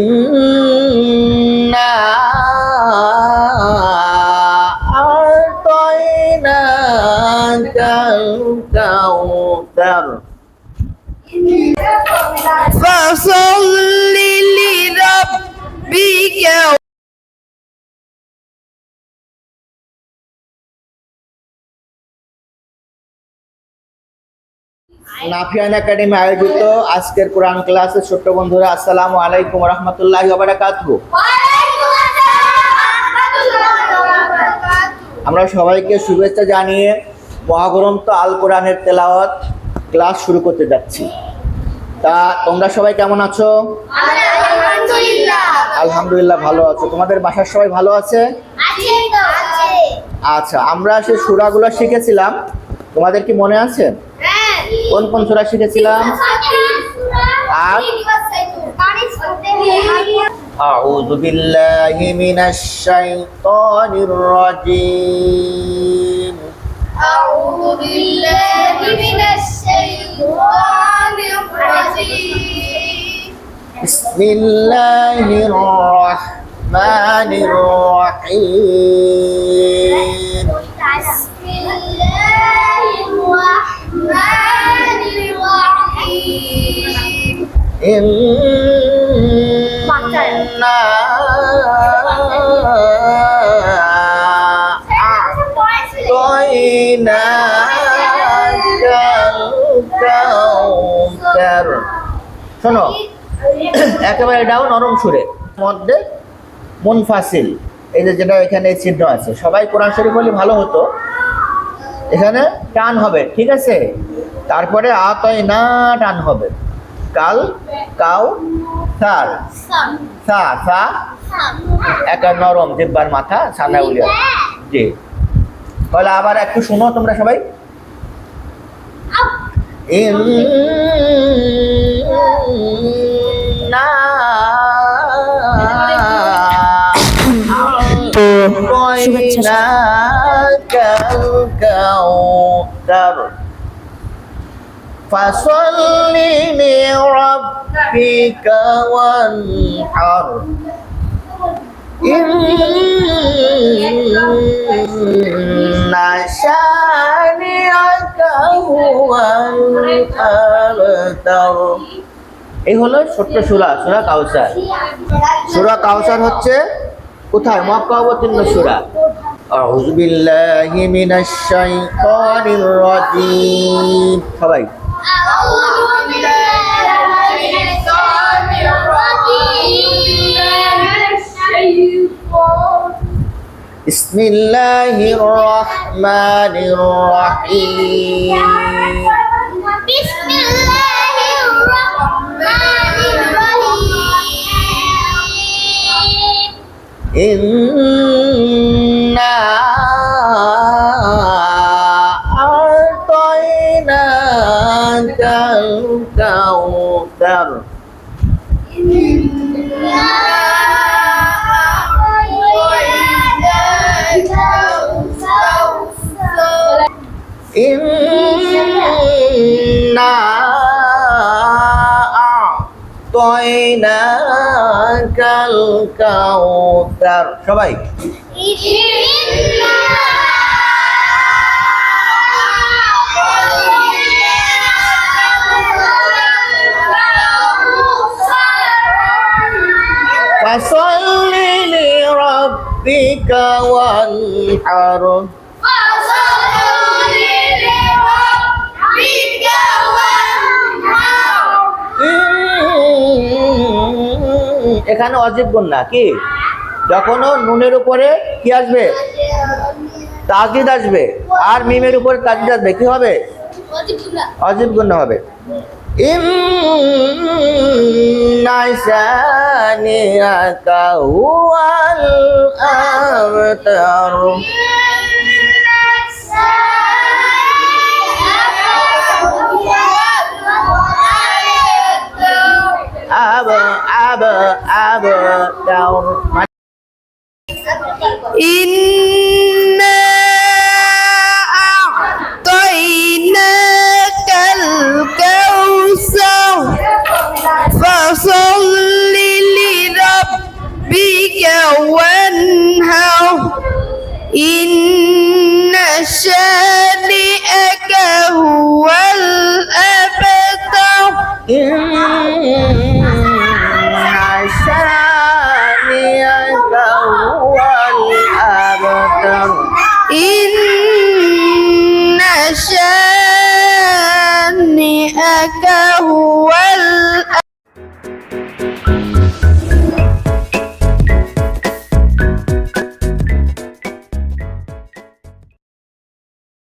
إنا أعطيناك الكوثر فصل لربك নাফিয়ান academy আয়োজিত আজকের কোরআন ক্লাসে ছোট্ট বন্ধুরা আসসালামু আলাইকুম ওয়া রাহমাতুল্লাহি ওয়া বারাকাতুহু। আমরা সবাইকে শুভেচ্ছা জানিয়ে মহাগ্রন্থ আল কোরআনের তেলাওয়াত ক্লাস শুরু করতে যাচ্ছি। তা তোমরা সবাই কেমন আছো? আলহামদুলিল্লাহ ভালো আছো। তোমাদের বাসার সবাই ভালো আছে? আচ্ছা, আমরা সেই সূরাগুলো শিখেছিলাম, তোমাদের কি মনে আছে? কোন কোন সূরা শিখেছিলাম? আর আউযু বিল্লাহি মিনাশ শাইতানির রাজীম আউযু বিল্লাহি মিনাশ শাইতানির রাজীম বিসমিল্লাহির রাহমানির রাহিম বিসমিল্লাহির রাহমানির রাহিম ইন্না আ'তাইনাকাল কাউসার। শোনো, একেবারে ডাউন নরম সুরে, মধ্যে মুনফাসিল, এই যে যেটা এখানে চিহ্ন আছে, সবাই কোরআন শরীফ বলে ভালো হতো। এখানে টান হবে, ঠিক আছে? তারপরে আ'তাইনা টান হবে, কাল কাউ সার সা সা একা নরম জিহ্বার মাথা সানা উলিয়া। জি, তাহলে আবার একটু শোনো তোমরা সবাই। ইন্না আ'তাইনাকাল কাউসার ফাসাল্লি লিরাব্বিকা ওয়ানহার ইন্না শানিআকা হুয়াল আবতার। এই হলো ছোট্ট সূরা, সূরা কাউসার। সূরা কাউসার হচ্ছে কোথায়? মক্কা অবতীর্ণ সূরা। আউযু বিল্লাহি মিনাশ শাইতানির রাজীম। সবাই আউযু বিল্লাহি মিনাশ শাইতানির রাজীম বিসমিল্লাহির রাহমানির রাহিম বিসমিল্লাহির রাহমানির রাহিম ইন্না আ'তাইনাকাল কাউসার ইন্না আ'তাইনাকাল কাউসার। সবাই ফাসাল্লি লিরাব্বিকা ওয়ানহার এখানে অজিব গুন্না কি? যখনও নুনের উপরে কি আসবে? তাজিদ আসবে, আর মিমের উপরে তাজিদ আসবে, কি হবে? অজিব গুন্না হবে। ইন্না শানিআকা হুয়াল আবতার abtaur Inna a'tainakal kautsar fasalli وانهر إن شانئك هو الأبتر إن